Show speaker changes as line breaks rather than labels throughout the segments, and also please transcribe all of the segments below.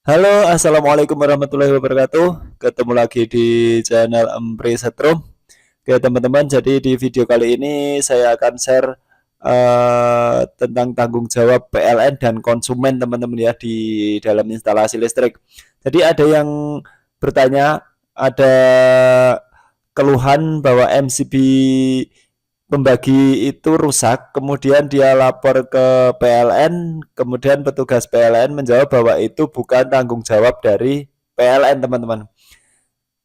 Halo, assalamualaikum warahmatullahi wabarakatuh. Ketemu lagi di channel Empri Setrum. Oke, teman-teman. Jadi di video kali ini saya akan share tentang tanggung jawab PLN dan konsumen, teman-teman ya, di dalam instalasi listrik. Jadi ada yang bertanya, ada keluhan bahwa MCB pembagi itu rusak, kemudian dia lapor ke PLN, kemudian petugas PLN menjawab bahwa itu bukan tanggung jawab dari PLN, teman-teman.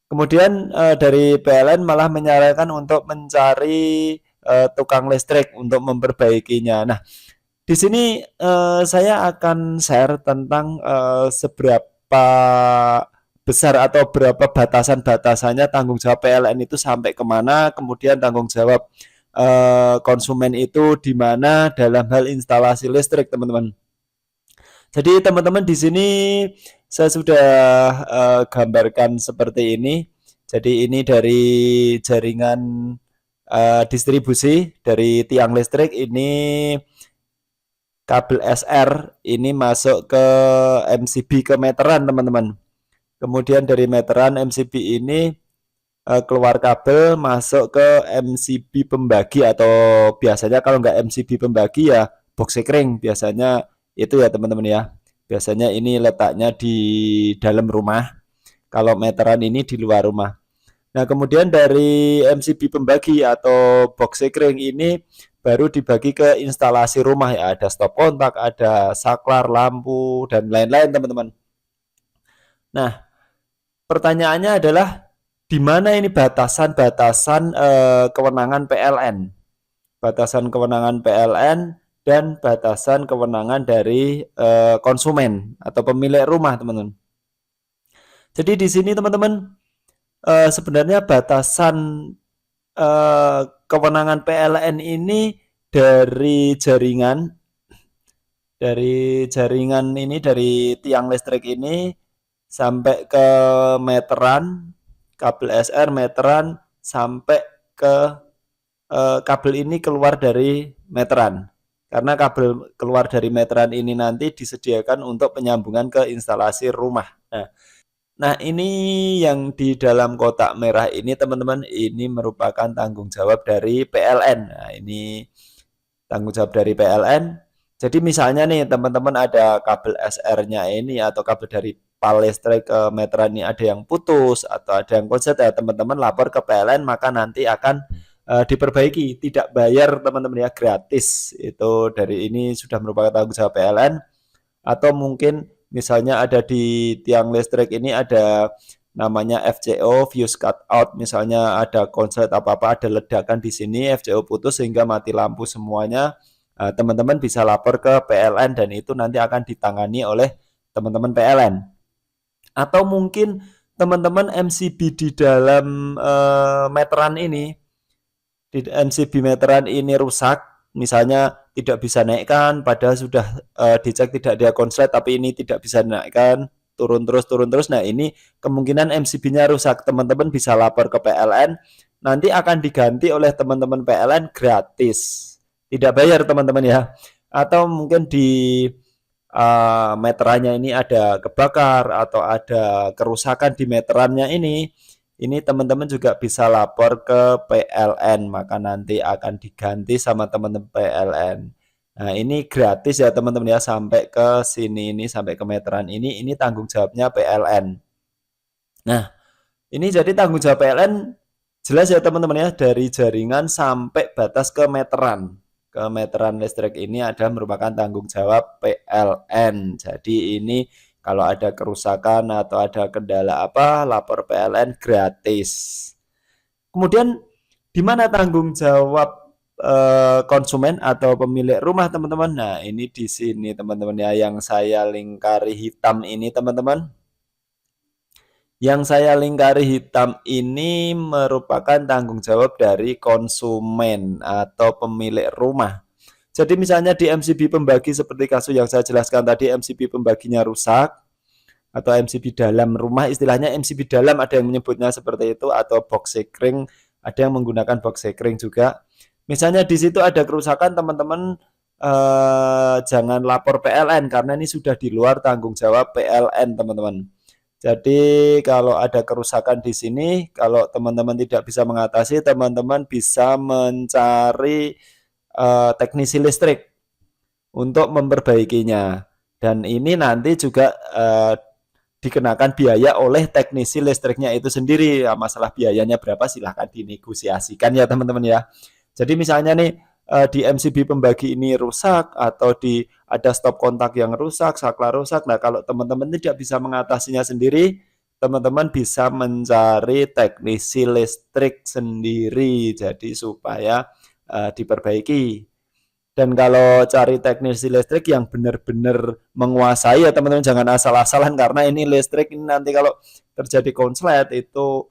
Kemudian dari PLN malah menyarankan untuk mencari tukang listrik untuk memperbaikinya. Nah, di sini saya akan share tentang seberapa besar atau berapa batasan-batasannya tanggung jawab PLN itu sampai kemana, kemudian tanggung jawab konsumen itu di mana dalam hal instalasi listrik, teman-teman. Jadi teman-teman di sini saya sudah gambarkan seperti ini. Jadi ini dari jaringan distribusi dari tiang listrik, ini kabel SR ini masuk ke MCB ke meteran, teman-teman. Kemudian dari meteran MCB ini keluar kabel masuk ke MCB pembagi, atau biasanya kalau nggak MCB pembagi ya box sekring biasanya itu ya, teman-teman ya. Biasanya ini letaknya di dalam rumah, kalau meteran ini di luar rumah. Nah, kemudian dari MCB pembagi atau box sekring ini baru dibagi ke instalasi rumah ya, ada stop kontak, ada saklar, lampu, dan lain-lain, teman-teman. Nah, pertanyaannya adalah di mana ini batasan-batasan kewenangan PLN? Batasan kewenangan PLN dan batasan kewenangan dari konsumen atau pemilik rumah, teman-teman. Jadi di sini, teman-teman, sebenarnya batasan kewenangan PLN ini dari jaringan ini, dari tiang listrik ini sampai ke meteran, kabel SR meteran sampai ke kabel ini keluar dari meteran. Karena kabel keluar dari meteran ini nanti disediakan untuk penyambungan ke instalasi rumah. Nah, ini yang di dalam kotak merah ini, teman-teman, ini merupakan tanggung jawab dari PLN. Nah, ini tanggung jawab dari PLN. Jadi misalnya nih, teman-teman, ada kabel SR-nya ini atau kabel dari pal listrik ke meteran ini ada yang putus atau ada yang konslet ya, teman-teman lapor ke PLN, maka nanti akan diperbaiki, tidak bayar, teman-teman ya, gratis. Itu dari ini sudah merupakan tanggung jawab PLN. Atau mungkin misalnya ada di tiang listrik ini ada namanya FCO, fuse cut out, misalnya ada konslet apa-apa, ada ledakan di sini, FCO putus sehingga mati lampu semuanya, teman-teman bisa lapor ke PLN dan itu nanti akan ditangani oleh teman-teman PLN. Atau mungkin teman-teman MCB di dalam meteran ini, di MCB meteran ini rusak, misalnya tidak bisa naikkan, padahal sudah dicek tidak ada konslet, tapi ini tidak bisa naikkan, turun terus. Nah, ini kemungkinan MCB-nya rusak, teman-teman bisa lapor ke PLN, nanti akan diganti oleh teman-teman PLN gratis, tidak bayar, teman-teman ya. Atau mungkin di meterannya ini ada kebakar atau ada kerusakan di meterannya ini teman-teman juga bisa lapor ke PLN, maka nanti akan diganti sama teman-teman PLN. Nah, ini gratis ya, teman-teman ya, sampai ke sini, ini sampai ke meteran ini tanggung jawabnya PLN. Nah, ini jadi tanggung jawab PLN jelas ya, teman-teman ya, dari jaringan sampai batas ke meteran. Ke meteran listrik ini ada merupakan tanggung jawab PLN. Jadi ini kalau ada kerusakan atau ada kendala apa, lapor PLN gratis. Kemudian di mana tanggung jawab konsumen atau pemilik rumah, teman-teman? Nah, ini di sini, teman-teman ya, yang saya lingkari hitam ini, teman-teman. Yang saya lingkari hitam ini merupakan tanggung jawab dari konsumen atau pemilik rumah. Jadi misalnya di MCB pembagi seperti kasus yang saya jelaskan tadi, MCB pembaginya rusak atau MCB dalam rumah, istilahnya MCB dalam ada yang menyebutnya seperti itu, atau box sekring, ada yang menggunakan box sekring juga. Misalnya di situ ada kerusakan, teman-teman jangan lapor PLN karena ini sudah di luar tanggung jawab PLN, teman-teman. Jadi kalau ada kerusakan di sini, kalau teman-teman tidak bisa mengatasi, teman-teman bisa mencari teknisi listrik untuk memperbaikinya. Dan ini nanti juga dikenakan biaya oleh teknisi listriknya itu sendiri. Ya, masalah biayanya berapa silahkan dinegosiasikan ya teman-teman ya. Jadi misalnya nih di MCB pembagi ini rusak atau di ada stop kontak yang rusak, saklar rusak. Nah, kalau teman-teman tidak bisa mengatasinya sendiri, teman-teman bisa mencari teknisi listrik sendiri. Jadi supaya diperbaiki. Dan kalau cari teknisi listrik yang benar-benar menguasai ya teman-teman, jangan asal-asalan karena ini listrik ini nanti kalau terjadi konslet itu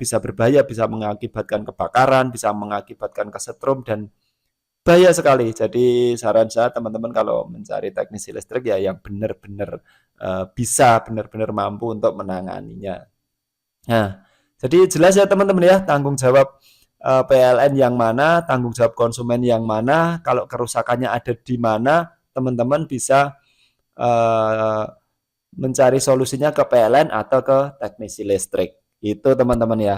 bisa berbahaya, bisa mengakibatkan kebakaran, bisa mengakibatkan kesetrum dan bahaya sekali. Jadi saran saya teman-teman kalau mencari teknisi listrik ya yang benar-benar bisa, benar-benar mampu untuk menanganinya. Nah, jadi jelas ya teman-teman ya, tanggung jawab PLN yang mana, tanggung jawab konsumen yang mana, kalau kerusakannya ada di mana, teman-teman bisa mencari solusinya ke PLN atau ke teknisi listrik. Itu teman-teman ya.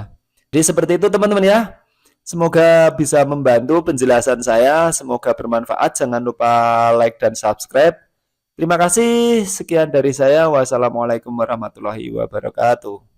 Jadi seperti itu teman-teman ya. Semoga bisa membantu penjelasan saya, semoga bermanfaat. Jangan lupa like dan subscribe. Terima kasih. Sekian dari saya. Wassalamualaikum warahmatullahi wabarakatuh.